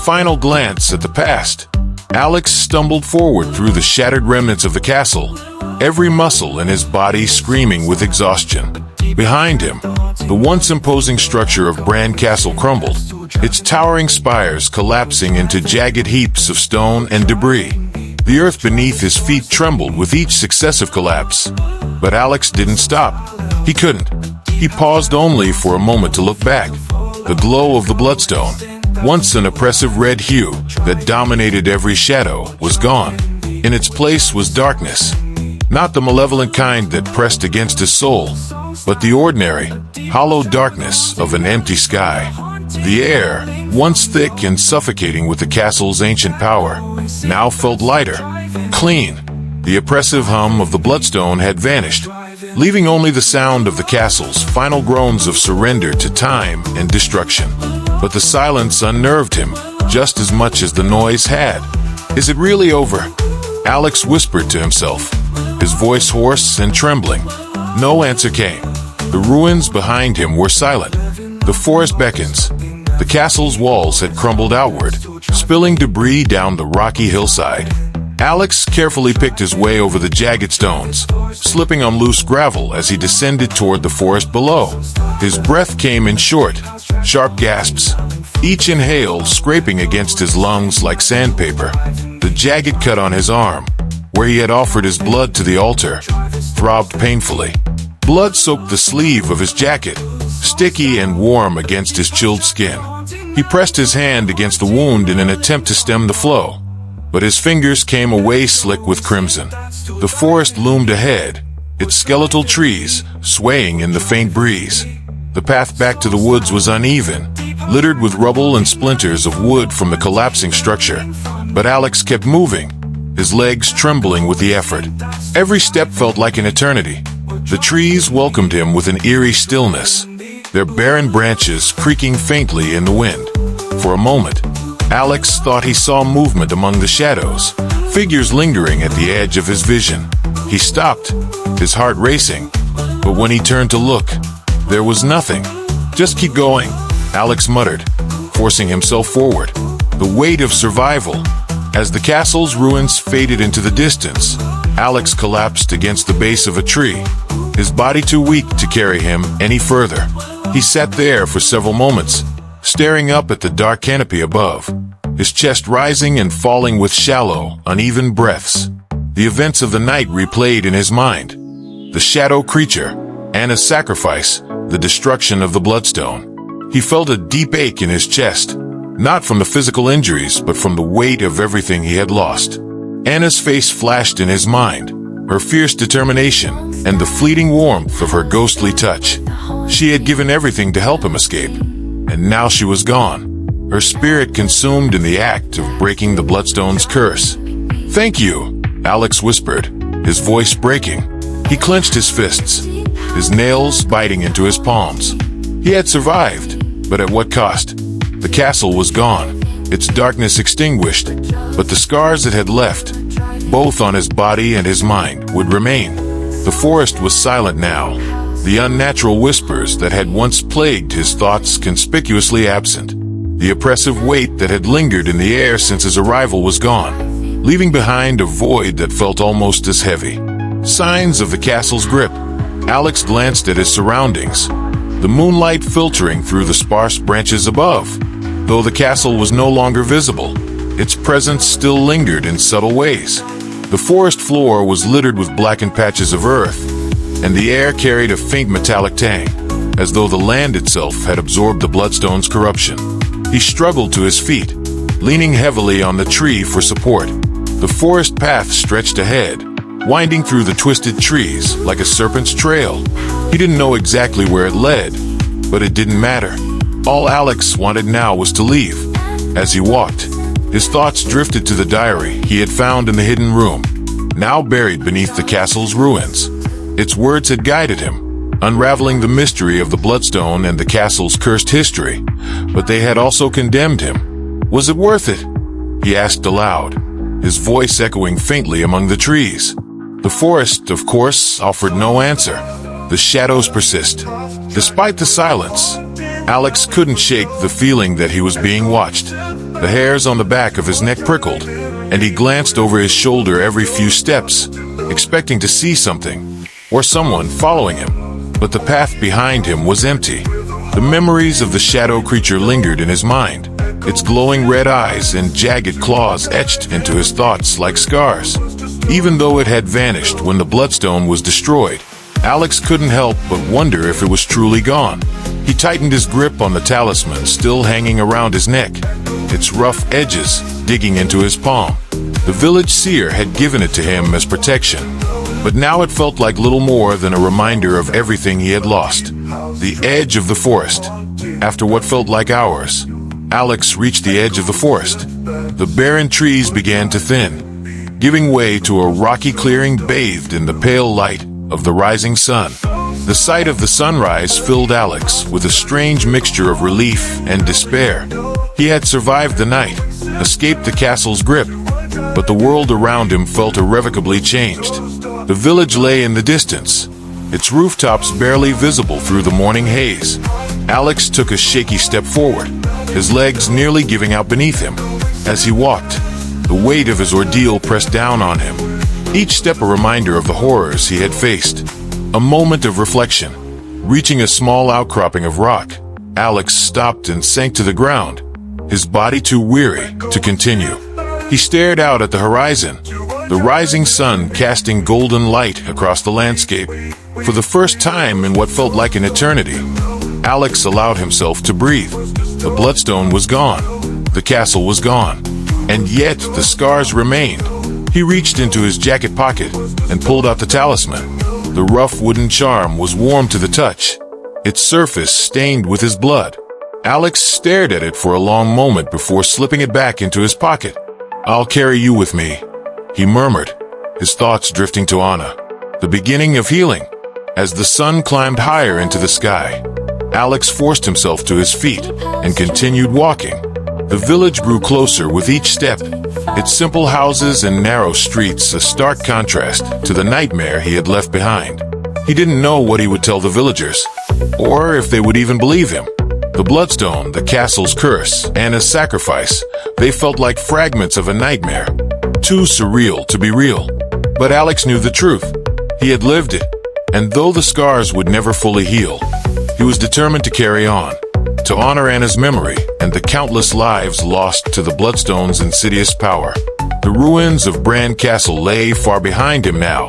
final glance at the past, Alex stumbled forward through the shattered remnants of the castle, every muscle in his body screaming with exhaustion. Behind him, the once imposing structure of Bran Castle crumbled, its towering spires collapsing into jagged heaps of stone and debris. The earth beneath his feet trembled with each successive collapse. But Alex didn't stop. He couldn't. He paused only for a moment to look back. The glow of the bloodstone, once an oppressive red hue that dominated every shadow, was gone. In its place was darkness. Not the malevolent kind that pressed against his soul, but the ordinary, hollow darkness of an empty sky. The air, once thick and suffocating with the castle's ancient power, now felt lighter, clean. The oppressive hum of the bloodstone had vanished, leaving only the sound of the castle's final groans of surrender to time and destruction. But the silence unnerved him just as much as the noise had. "Is it really over?" Alex whispered to himself, his voice hoarse and trembling. No answer came. The ruins behind him were silent. The forest beckons. The castle's walls had crumbled outward, spilling debris down the rocky hillside. Alex carefully picked his way over the jagged stones, slipping on loose gravel as he descended toward the forest below. His breath came in short, sharp gasps, each inhale scraping against his lungs like sandpaper. The jagged cut on his arm, where he had offered his blood to the altar, throbbed painfully. Blood soaked the sleeve of his jacket, sticky and warm against his chilled skin. He pressed his hand against the wound in an attempt to stem the flow, but his fingers came away slick with crimson. The forest loomed ahead, its skeletal trees swaying in the faint breeze. The path back to the woods was uneven, littered with rubble and splinters of wood from the collapsing structure. But Alex kept moving, his legs trembling with the effort. Every step felt like an eternity. The trees welcomed him with an eerie stillness, their barren branches creaking faintly in the wind. For a moment, Alex thought he saw movement among the shadows, figures lingering at the edge of his vision. He stopped, his heart racing, but when he turned to look, there was nothing. "Just keep going," Alex muttered, forcing himself forward. The weight of survival. As the castle's ruins faded into the distance, Alex collapsed against the base of a tree, his body too weak to carry him any further. He sat there for several moments, staring up at the dark canopy above, his chest rising and falling with shallow, uneven breaths. The events of the night replayed in his mind. The shadow creature, Anna's sacrifice, the destruction of the bloodstone. He felt a deep ache in his chest, not from the physical injuries, but from the weight of everything he had lost. Anna's face flashed in his mind, her fierce determination, and the fleeting warmth of her ghostly touch. She had given everything to help him escape, and now she was gone, her spirit consumed in the act of breaking the bloodstone's curse. "Thank you," Alex whispered, his voice breaking. He clenched his fists, his nails biting into his palms. He had survived, but at what cost? The castle was gone, its darkness extinguished, but the scars it had left, both on his body and his mind, would remain. The forest was silent now, the unnatural whispers that had once plagued his thoughts conspicuously absent. The oppressive weight that had lingered in the air since his arrival was gone, leaving behind a void that felt almost as heavy. Signs of the castle's grip. Alex glanced at his surroundings, the moonlight filtering through the sparse branches above. Though the castle was no longer visible, its presence still lingered in subtle ways. The forest floor was littered with blackened patches of earth, and the air carried a faint metallic tang, as though the land itself had absorbed the bloodstone's corruption. He struggled to his feet, leaning heavily on the tree for support. The forest path stretched ahead, winding through the twisted trees like a serpent's trail. He didn't know exactly where it led, but it didn't matter. All Alex wanted now was to leave. As he walked, his thoughts drifted to the diary he had found in the hidden room, now buried beneath the castle's ruins. Its words had guided him, unraveling the mystery of the bloodstone and the castle's cursed history, but they had also condemned him. Was it worth it? He asked aloud, his voice echoing faintly among the trees. The forest, of course, offered no answer. The shadows persist. Despite the silence, Alex couldn't shake the feeling that he was being watched. The hairs on the back of his neck prickled, and he glanced over his shoulder every few steps, expecting to see something, or someone following him. But the path behind him was empty. The memories of the shadow creature lingered in his mind, its glowing red eyes and jagged claws etched into his thoughts like scars. Even though it had vanished when the bloodstone was destroyed, Alex couldn't help but wonder if it was truly gone. He tightened his grip on the talisman still hanging around his neck, its rough edges digging into his palm. The village seer had given it to him as protection, but now it felt like little more than a reminder of everything he had lost. The edge of the forest. After what felt like hours, Alex reached the edge of the forest. The barren trees began to thin, giving way to a rocky clearing bathed in the pale light of the rising sun. The sight of the sunrise filled Alex with a strange mixture of relief and despair. He had survived the night, escaped the castle's grip, but the world around him felt irrevocably changed. The village lay in the distance, its rooftops barely visible through the morning haze. Alex took a shaky step forward, his legs nearly giving out beneath him. As he walked, the weight of his ordeal pressed down on him, each step a reminder of the horrors he had faced. A moment of reflection. Reaching a small outcropping of rock, Alex stopped and sank to the ground, his body too weary to continue. He stared out at the horizon, the rising sun casting golden light across the landscape. For the first time in what felt like an eternity, Alex allowed himself to breathe. The bloodstone was gone, the castle was gone, and yet the scars remained. He reached into his jacket pocket and pulled out the talisman. The rough wooden charm was warm to the touch, its surface stained with his blood. Alex stared at it for a long moment before slipping it back into his pocket. "I'll carry you with me," he murmured, his thoughts drifting to Anna. The beginning of healing. As the sun climbed higher into the sky, Alex forced himself to his feet and continued walking. The village grew closer with each step, its simple houses and narrow streets a stark contrast to the nightmare he had left behind. He didn't know what he would tell the villagers, or if they would even believe him. The bloodstone, the castle's curse, and his sacrifice, they felt like fragments of a nightmare, too surreal to be real. But Alex knew the truth. He had lived it, and though the scars would never fully heal, he was determined to carry on, to honor Anna's memory and the countless lives lost to the bloodstone's insidious power. The ruins of Bran Castle lay far behind him now,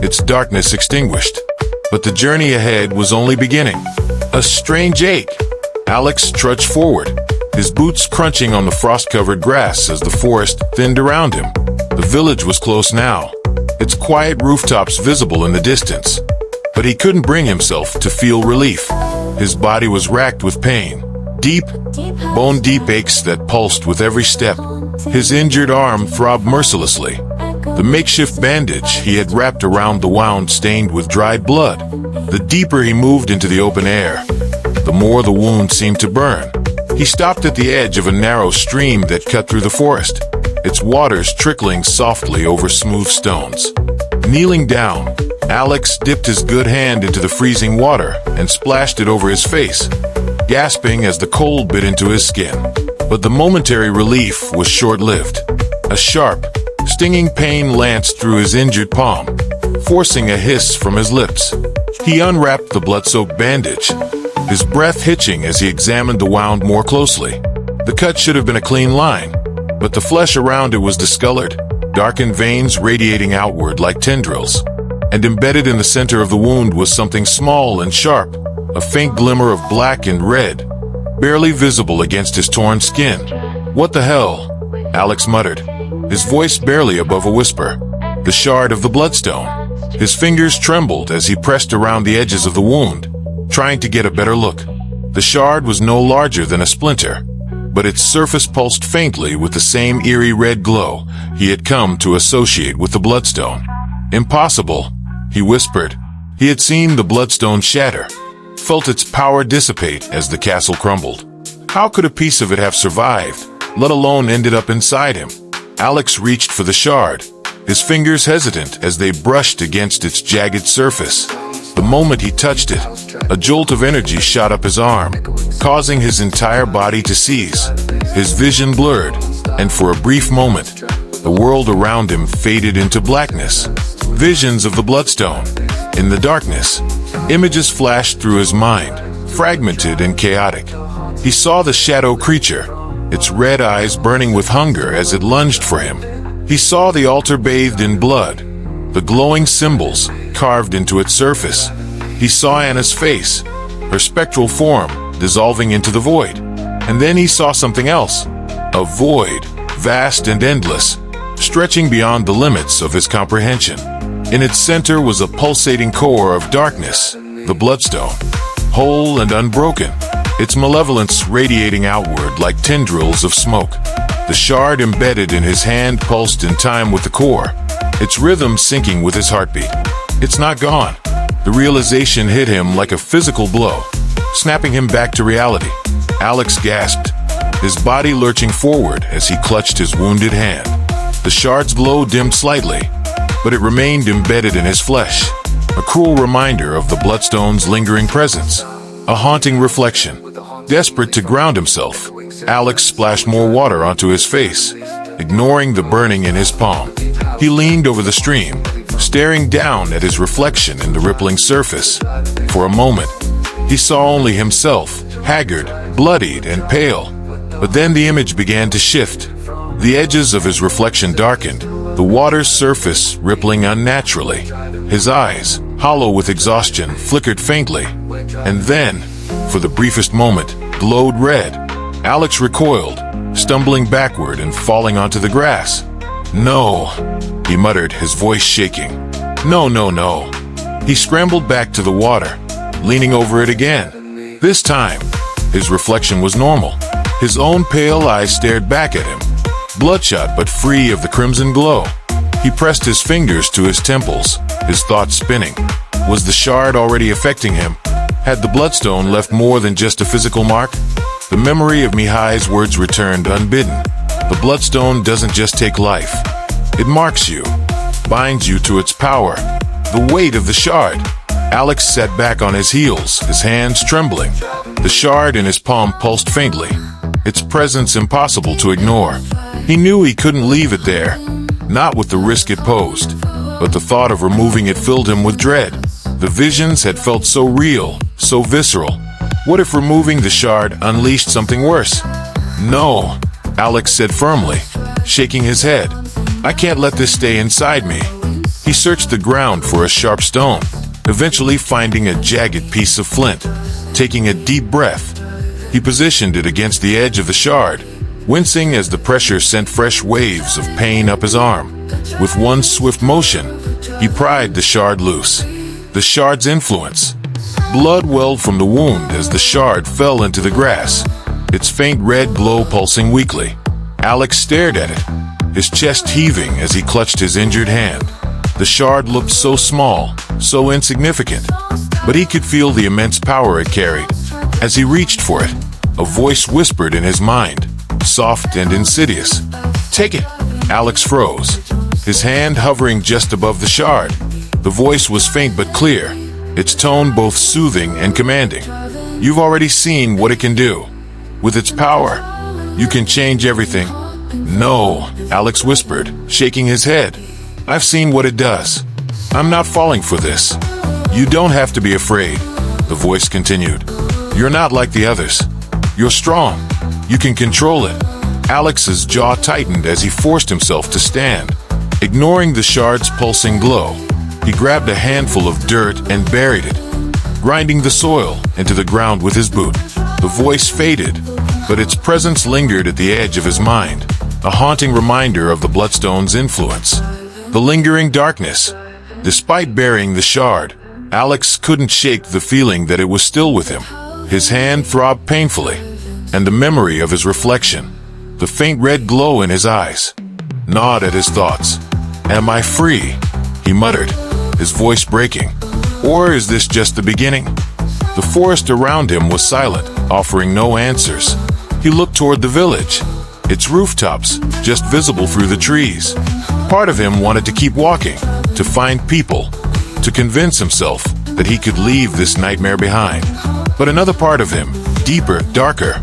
its darkness extinguished. But the journey ahead was only beginning. A strange ache. Alex trudged forward, his boots crunching on the frost-covered grass as the forest thinned around him. The village was close now, its quiet rooftops visible in the distance. But he couldn't bring himself to feel relief. His body was racked with pain, deep, bone-deep aches that pulsed with every step. His injured arm throbbed mercilessly. The makeshift bandage he had wrapped around the wound stained with dried blood. The deeper he moved into the open air, the more the wound seemed to burn. He stopped at the edge of a narrow stream that cut through the forest, its waters trickling softly over smooth stones. Kneeling down, Alex dipped his good hand into the freezing water and splashed it over his face, gasping as the cold bit into his skin. But the momentary relief was short-lived. A sharp, stinging pain lanced through his injured palm, forcing a hiss from his lips. He unwrapped the blood-soaked bandage, his breath hitching as he examined the wound more closely. The cut should have been a clean line, but the flesh around it was discolored, darkened veins radiating outward like tendrils. And embedded in the center of the wound was something small and sharp, a faint glimmer of black and red, barely visible against his torn skin. "What the hell?" Alex muttered, his voice barely above a whisper. The shard of the bloodstone. His fingers trembled as he pressed around the edges of the wound, trying to get a better look. The shard was no larger than a splinter, but its surface pulsed faintly with the same eerie red glow he had come to associate with the bloodstone. "Impossible," he whispered. He had seen the bloodstone shatter, felt its power dissipate as the castle crumbled. How could a piece of it have survived, let alone ended up inside him? Alex reached for the shard, his fingers hesitant as they brushed against its jagged surface. The moment he touched it, a jolt of energy shot up his arm, causing his entire body to seize. His vision blurred, and for a brief moment, the world around him faded into blackness. Visions of the Bloodstone. In the darkness, images flashed through his mind, fragmented and chaotic. He saw the shadow creature, its red eyes burning with hunger as it lunged for him. He saw the altar bathed in blood, the glowing symbols carved into its surface. He saw Anna's face, her spectral form dissolving into the void. And then he saw something else, a void, vast and endless, stretching beyond the limits of his comprehension. In its center was a pulsating core of darkness, the Bloodstone, whole and unbroken, its malevolence radiating outward like tendrils of smoke. The shard embedded in his hand pulsed in time with the core, its rhythm syncing with his heartbeat. It's not gone. The realization hit him like a physical blow, snapping him back to reality. Alex gasped, his body lurching forward as he clutched his wounded hand. The shard's glow dimmed slightly, but it remained embedded in his flesh, a cruel reminder of the Bloodstone's lingering presence, a haunting reflection. Desperate to ground himself, Alex splashed more water onto his face, ignoring the burning in his palm. He leaned over the stream, staring down at his reflection in the rippling surface. For a moment, he saw only himself, haggard, bloodied, and pale. But then the image began to shift. The edges of his reflection darkened, the water's surface rippling unnaturally. His eyes, hollow with exhaustion, flickered faintly, and then, for the briefest moment, glowed red. Alex recoiled, stumbling backward and falling onto the grass. "No," he muttered, his voice shaking. "No, no, no." He scrambled back to the water, leaning over it again. This time, his reflection was normal. His own pale eyes stared back at him, bloodshot but free of the crimson glow. He pressed his fingers to his temples, his thoughts spinning. Was the shard already affecting him? Had the Bloodstone left more than just a physical mark? The memory of Mihai's words returned unbidden. The Bloodstone doesn't just take life. It marks you, binds you to its power. The weight of the shard. Alex sat back on his heels, his hands trembling. The shard in his palm pulsed faintly, its presence impossible to ignore. He knew he couldn't leave it there, not with the risk it posed. But the thought of removing it filled him with dread. The visions had felt so real, so visceral. What if removing the shard unleashed something worse? "No," Alex said firmly, shaking his head. "I can't let this stay inside me." He searched the ground for a sharp stone, eventually finding a jagged piece of flint. Taking a deep breath, he positioned it against the edge of the shard, wincing as the pressure sent fresh waves of pain up his arm. With one swift motion, he pried the shard loose. The shard's influence. Blood welled from the wound as the shard fell into the grass, its faint red glow pulsing weakly. Alex stared at it, his chest heaving as he clutched his injured hand. The shard looked so small, so insignificant, but he could feel the immense power it carried. As he reached for it, a voice whispered in his mind, soft and insidious. "Take it." Alex froze, his hand hovering just above the shard. The voice was faint but clear, its tone both soothing and commanding. "You've already seen what it can do. With its power, you can change everything." "No," Alex whispered, shaking his head. "I've seen what it does. I'm not falling for this." "You don't have to be afraid," the voice continued. "You're not like the others. You're strong. You can control it." Alex's jaw tightened as he forced himself to stand. Ignoring the shard's pulsing glow, he grabbed a handful of dirt and buried it, grinding the soil into the ground with his boot. The voice faded, but its presence lingered at the edge of his mind, a haunting reminder of the Bloodstone's influence. The lingering darkness. Despite burying the shard, Alex couldn't shake the feeling that it was still with him. His hand throbbed painfully, and the memory of his reflection, the faint red glow in his eyes, gnawed at his thoughts. "Am I free?" he muttered, his voice breaking. "Or is this just the beginning?" The forest around him was silent, offering no answers. He looked toward the village, its rooftops just visible through the trees. Part of him wanted to keep walking, to find people, to convince himself that he could leave this nightmare behind. But another part of him, deeper, darker,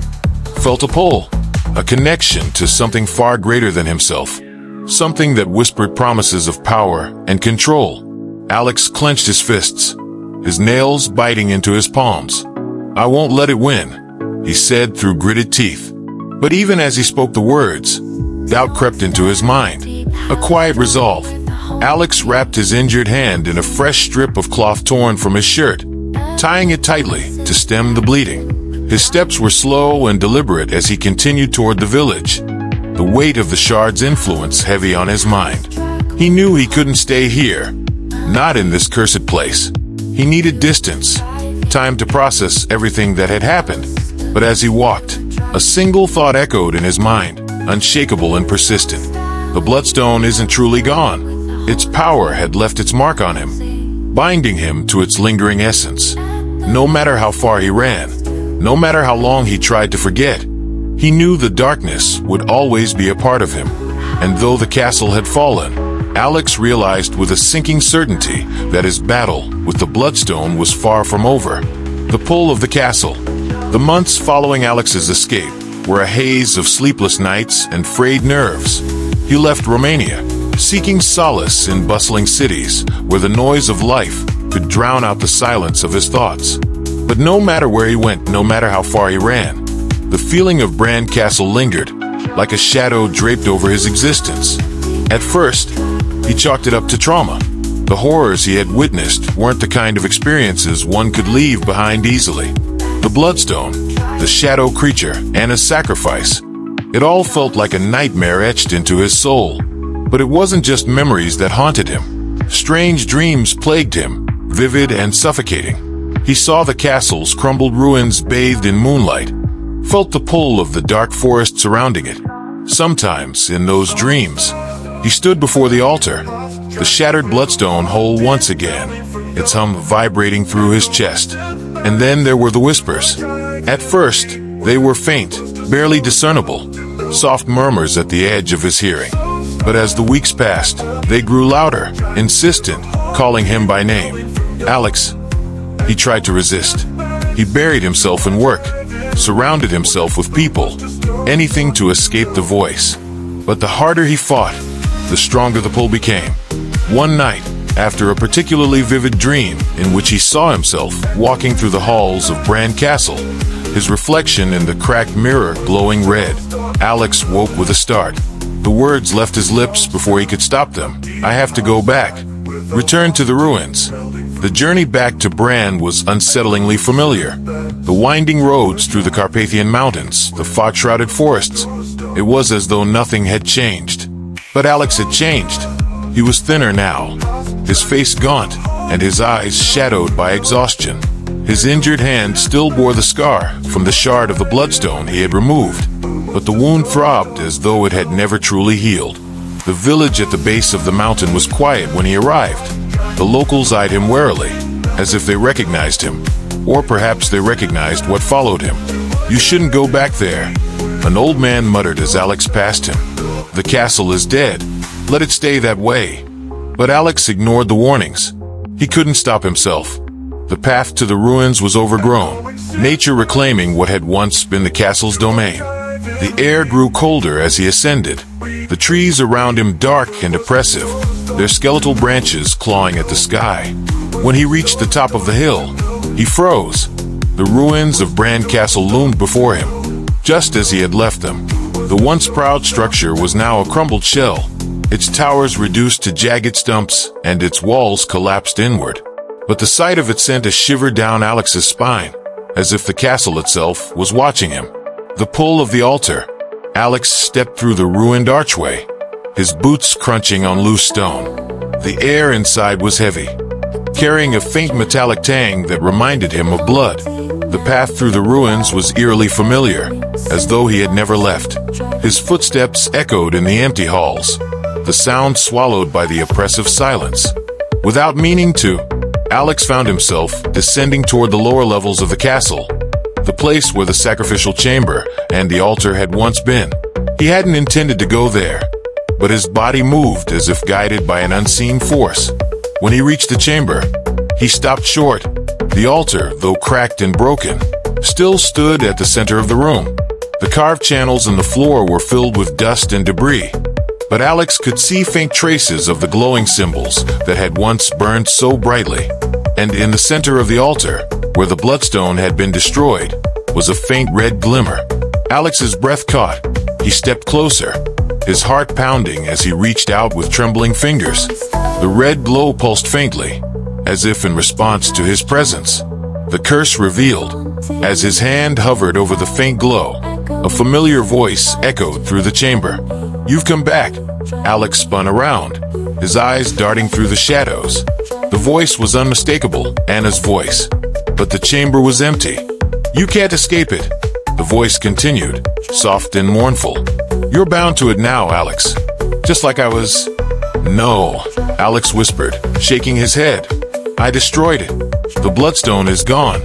felt a pull. a connection to something far greater than himself, something that whispered promises of power and control. Alex clenched his fists, his nails biting into his palms. "I won't let it win," he said through gritted teeth. But even as he spoke the words, doubt crept into his mind, a quiet resolve. Alex wrapped his injured hand in a fresh strip of cloth torn from his shirt, tying it tightly to stem the bleeding. His steps were slow and deliberate as he continued toward the village, the weight of the shard's influence heavy on his mind. He knew he couldn't stay here, not in this cursed place. He needed distance, time to process everything that had happened. But as he walked, a single thought echoed in his mind, unshakable and persistent. The Bloodstone isn't truly gone. Its power had left its mark on him, binding him to its lingering essence. No matter how far he ran, no matter how long he tried to forget, he knew the darkness would always be a part of him. And though the castle had fallen, Alex realized with a sinking certainty that his battle with the Bloodstone was far from over. The pull of the castle. The months following Alex's escape were a haze of sleepless nights and frayed nerves. He left Romania, seeking solace in bustling cities where the noise of life could drown out the silence of his thoughts. But no matter where he went, no matter how far he ran, the feeling of Bran Castle lingered, like a shadow draped over his existence. At first, he chalked it up to trauma. The horrors he had witnessed weren't the kind of experiences one could leave behind easily. The Bloodstone, the shadow creature, and his sacrifice. It all felt like a nightmare etched into his soul. But it wasn't just memories that haunted him. Strange dreams plagued him, vivid and suffocating. He saw the castle's crumbled ruins bathed in moonlight, felt the pull of the dark forest surrounding it. Sometimes, in those dreams, he stood before the altar, the shattered Bloodstone whole once again, its hum vibrating through his chest. And then there were the whispers. At first, they were faint, barely discernible, soft murmurs at the edge of his hearing. But as the weeks passed, they grew louder, insistent, calling him by name. Alex. He tried to resist. He buried himself in work, surrounded himself with people, anything to escape the voice. But the harder he fought, the stronger the pull became. One night, after a particularly vivid dream in which he saw himself walking through the halls of Bran Castle, his reflection in the cracked mirror glowing red, Alex woke with a start. The words left his lips before he could stop them. "I have to go back. Return to the ruins." The journey back to Bran was unsettlingly familiar. The winding roads through the Carpathian Mountains, the fog-shrouded forests. It was as though nothing had changed. But Alex had changed. He was thinner now, his face gaunt, and his eyes shadowed by exhaustion. His injured hand still bore the scar from the shard of the Bloodstone he had removed, but the wound throbbed as though it had never truly healed. The village at the base of the mountain was quiet when he arrived. The locals eyed him warily, as if they recognized him, or perhaps they recognized what followed him. "You shouldn't go back there," an old man muttered as Alex passed him. "The castle is dead. Let it stay that way." But Alex ignored the warnings. He couldn't stop himself. The path to the ruins was overgrown, nature reclaiming what had once been the castle's domain. The air grew colder as he ascended, the trees around him dark and oppressive, their skeletal branches clawing at the sky. When he reached the top of the hill, he froze. The ruins of Bran Castle loomed before him, just as he had left them. The once proud structure was now a crumbled shell, its towers reduced to jagged stumps and its walls collapsed inward. But the sight of it sent a shiver down Alex's spine, as if the castle itself was watching him. The pull of the altar. Alex stepped through the ruined archway, his boots crunching on loose stone. The air inside was heavy, carrying a faint metallic tang that reminded him of blood. The path through the ruins was eerily familiar, as though he had never left. His footsteps echoed in the empty halls, the sound swallowed by the oppressive silence. Without meaning to, Alex found himself descending toward the lower levels of the castle, the place where the sacrificial chamber and the altar had once been. He hadn't intended to go there, but his body moved as if guided by an unseen force. When he reached the chamber, he stopped short. The altar, though cracked and broken, still stood at the center of the room. The carved channels in the floor were filled with dust and debris, but Alex could see faint traces of the glowing symbols that had once burned so brightly. And in the center of the altar, where the bloodstone had been destroyed, was a faint red glimmer. Alex's breath caught. He stepped closer, his heart pounding as he reached out with trembling fingers. The red glow pulsed faintly, as if in response to his presence. The curse revealed. As his hand hovered over the faint glow, a familiar voice echoed through the chamber. "You've come back." Alex spun around, his eyes darting through the shadows. The voice was unmistakable, Anna's voice. But the chamber was empty. "You can't escape it," the voice continued, soft and mournful. "You're bound to it now, Alex. Just like I was." "No," Alex whispered, shaking his head. "I destroyed it. The bloodstone is gone."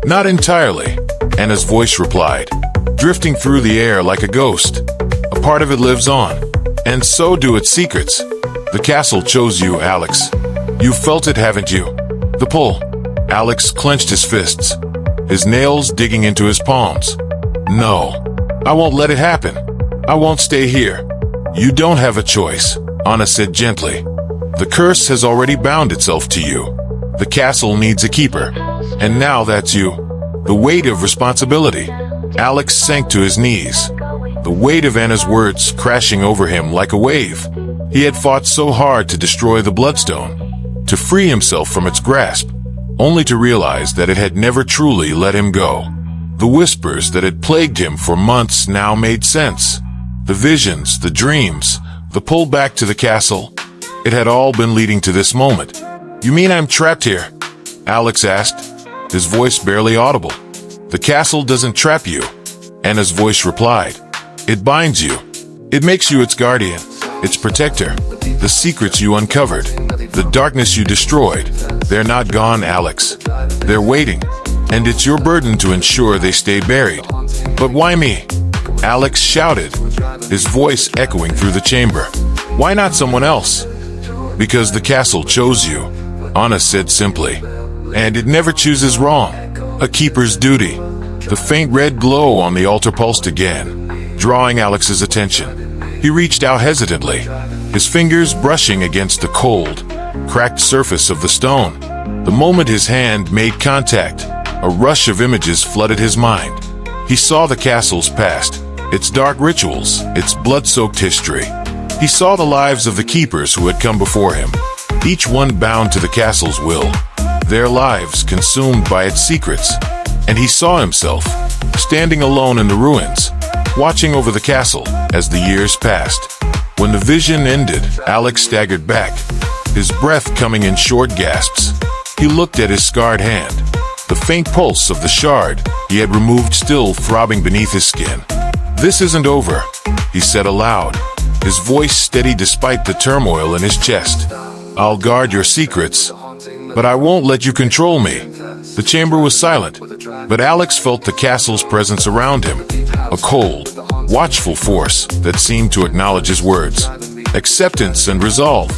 "Not entirely," Anna's voice replied, drifting through the air like a ghost. "A part of it lives on, and so do its secrets. The castle chose you, Alex. You've felt it, haven't you? The pull." Alex clenched his fists, his nails digging into his palms. "No, I won't let it happen. I won't stay here." "You don't have a choice," Anna said gently. "The curse has already bound itself to you. The castle needs a keeper, and now that's you." The weight of responsibility. Alex sank to his knees, the weight of Anna's words crashing over him like a wave. He had fought so hard to destroy the bloodstone, to free himself from its grasp, only to realize that it had never truly let him go. The whispers that had plagued him for months now made sense. The visions, the dreams, the pull back to the castle. It had all been leading to this moment. "You mean I'm trapped here?" Alex asked, his voice barely audible. "The castle doesn't trap you," Anna's voice replied. "It binds you. It makes you its guardian, its protector. The secrets you uncovered, the darkness you destroyed, they're not gone, Alex. They're waiting, and it's your burden to ensure they stay buried." "But why me?" Alex shouted, his voice echoing through the chamber. "Why not someone else?" "Because the castle chose you," Anna said simply. "And it never chooses wrong. A keeper's duty." The faint red glow on the altar pulsed again, drawing Alex's attention. He reached out hesitantly, his fingers brushing against the cold, cracked surface of the stone. The moment his hand made contact, a rush of images flooded his mind. He saw the castle's past, its dark rituals, its blood-soaked history. He saw the lives of the keepers who had come before him, each one bound to the castle's will, their lives consumed by its secrets. And he saw himself, standing alone in the ruins, watching over the castle as the years passed. When the vision ended, Alex staggered back, his breath coming in short gasps. He looked at his scarred hand, the faint pulse of the shard he had removed still throbbing beneath his skin. "This isn't over," he said aloud, his voice steady despite the turmoil in his chest. "I'll guard your secrets, but I won't let you control me." The chamber was silent, but Alex felt the castle's presence around him, a cold, watchful force that seemed to acknowledge his words. Acceptance and resolve.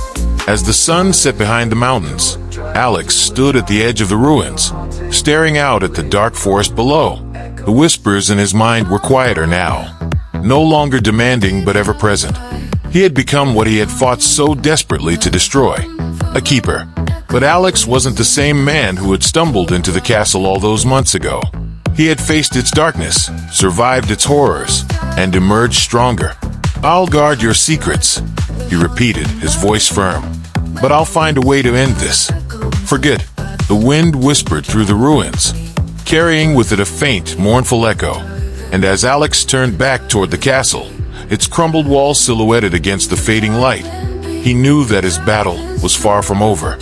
As the sun set behind the mountains, Alex stood at the edge of the ruins, staring out at the dark forest below. The whispers in his mind were quieter now, no longer demanding but ever present. He had become what he had fought so desperately to destroy, a keeper. But Alex wasn't the same man who had stumbled into the castle all those months ago. He had faced its darkness, survived its horrors, and emerged stronger. "I'll guard your secrets," he repeated, his voice firm. "But I'll find a way to end this." "Forget," the wind whispered through the ruins, carrying with it a faint, mournful echo. And as Alex turned back toward the castle, its crumbled walls silhouetted against the fading light, he knew that his battle was far from over.